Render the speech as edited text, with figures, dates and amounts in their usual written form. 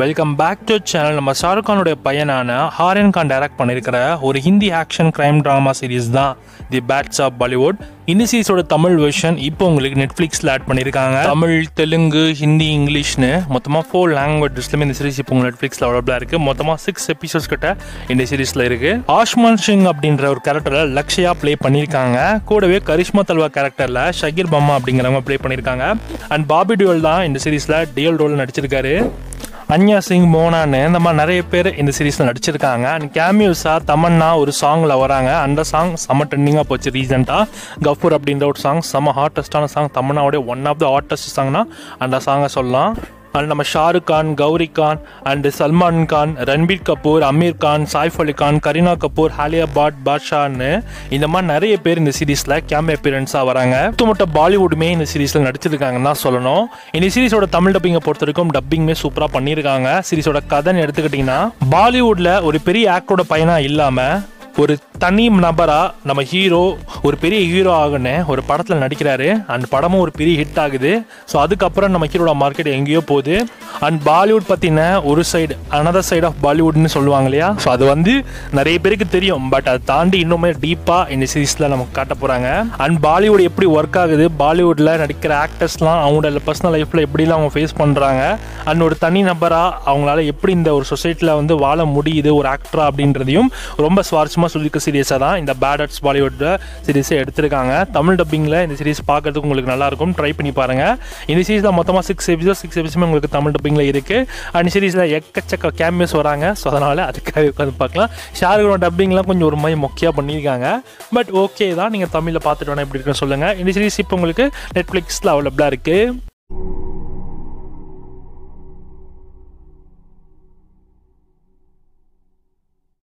Welcome back to channel. நம்ம ஷாருக் கானுடைய பையனான ஆர்யன் கான் டைரக்ட் பண்ணியிருக்கிற ஒரு Hindi action crime drama series தான் தி பேட்ஸ் ஆஃப் பாலிவுட். இந்த சீரிஸோட தமிழ் வெர்ஷன் இப்போ உங்களுக்கு நெட்ஃப்ளிக்ஸில் ஆட் பண்ணியிருக்காங்க. தமிழ், தெலுங்கு, ஹிந்தி, இங்கிலீஷ்னு மொத்தமாக 4 லாங்குவேஜஸ்லையுமே இந்த சீரிஸ் இப்போ உங்களுக்கு நெட்ஃப்ளிக்ஸில் அவைலபிளாக இருக்குது. மொத்தமாக 6 எபிசோட்ஸ் கிட்ட இந்த சீரிஸில் இருக்குது. ஆஷ்மான் சிங் அப்படின்ற ஒரு கேரக்டரை லக்ஷயா ப்ளே பண்ணியிருக்காங்க. கூடவே கரிஷ்மா தல்வா கேரக்டரில் ஷகீர் பம்மா அப்படிங்கிறவங்க ப்ளே பண்ணியிருக்காங்க. அண்ட் பாபி டியோல் தான் இந்த சீரிஸில் டியல் ரோல் நடிச்சிருக்காரு. அன்யா சிங், மோனான்னு இந்த மாதிரி நிறைய பேர் இந்த சீரீஸில் நடிச்சிருக்காங்க. அண்ட் கேமியோஸா தமன்னா ஒரு சாங்கில் வராங்க. அந்த சாங் செம்ம ட்ரெண்டிங்காக போச்சு ரீசெண்டாக. கஃபூர் அப்படின்ற ஒரு சாங் செம்ம ஹாட்டஸ்டான சாங், தமன்னாவுடைய ஒன் ஆஃப் த ஹாட்டஸ்ட் சாங்னா அந்த சாங்கை சொல்லலாம். அண்ட் நம்ம ஷாருக் கான், கௌரி கான் அண்ட் சல்மான் கான், ரன்பீர் கபூர், அமீர் கான், சாய்ஃப் அலி கான், கரீனா கபூர், ஹாலியா பாட், பாட்ஷான்னு இந்த மாதிரி நிறைய பேர் இந்த சீரீஸில் கேமியோ அப்பியரன்ஸாக வராங்க. மொத்த பாலிவுட்டுமே இந்த சீரீஸில் நடிச்சிருக்காங்கன்னு தான் சொல்லணும். இந்த சீரீஸோட தமிழ் டப்பிங்கை பொறுத்த வரைக்கும் டப்பிங்குமே சூப்பராக பண்ணியிருக்காங்க. சீரீஸோட கதைன்னு எடுத்துக்கிட்டிங்கன்னா, பாலிவுட்டில் ஒரு பெரிய ஆக்டரோட பையனாக இல்லாமல் ஒரு தனி நபரா நம்ம ஹீரோ ஒரு பெரிய ஹீரோ ஆகுன்னு ஒரு படத்தில் நடிக்கிறாரு. அந்த படமும் ஒரு பெரிய ஹிட் ஆகுது. ஸோ அதுக்கப்புறம் நம்ம ஹீரோட மார்க்கெட் எங்கேயோ போகுது. அண்ட் பாலிவுட் பற்றின ஒரு சைடு, அனதர் சைட் ஆஃப் பாலிவுட்னு சொல்லுவாங்க இல்லையா. ஸோ அது நிறைய பேருக்கு தெரியும். பட் அதை தாண்டி இன்னுமே டீப்பாக இந்த சீரீஸில் நமக்கு காட்ட போகிறாங்க. அண்ட் பாலிவுட் எப்படி ஒர்க் ஆகுது, பாலிவுட்டில் நடிக்கிற ஆக்டர்ஸ்லாம் அவங்களோட பர்சனல் லைஃப்பில் எப்படிலாம் அவங்க ஃபேஸ் பண்ணுறாங்க, அண்ட் ஒரு தனி நபராக அவங்களால எப்படி இந்த ஒரு சொசைட்டியில் வாழ முடியுது ஒரு ஆக்டரா அப்படின்றதையும் ரொம்ப சுவாரஸ்யமாக சொல்லியிருக்க சீரியஸாக தான் இந்த பேட்ஸ் பாலிவுட் சீரீஸை எடுத்திருக்காங்க. தமிழ் டப்பிங்கில் இந்த சீரீஸ் பார்க்கறதுக்கு உங்களுக்கு நல்லாயிருக்கும். ட்ரை பண்ணி பாருங்கள். இந்த சீரீஸில் மொத்தமாக 6 எபிசோட்ஸுமே உங்களுக்கு தமிழ் டப்பிங்கில் இருக்குது. அண்ட் சீரீஸில் எக்கச்சக்க கேமியோஸ் வராங்க. ஸோ அதனால் அதுக்காக உட்காந்து பார்க்கலாம். ஷாருக்கோட டப்பிங்லாம் கொஞ்சம் ஒரு மாதிரி மொக்கையாக பண்ணியிருக்காங்க. பட் ஓகே தான். நீங்கள் தமிழில் பார்த்துட்டு வேணால் எப்படி இருக்குன்னு சொல்லுங்கள். இந்த சீரீஸ் இப்போ உங்களுக்கு நெட்ஃப்ளிக்ஸில் அவைலபிளாக இருக்குது.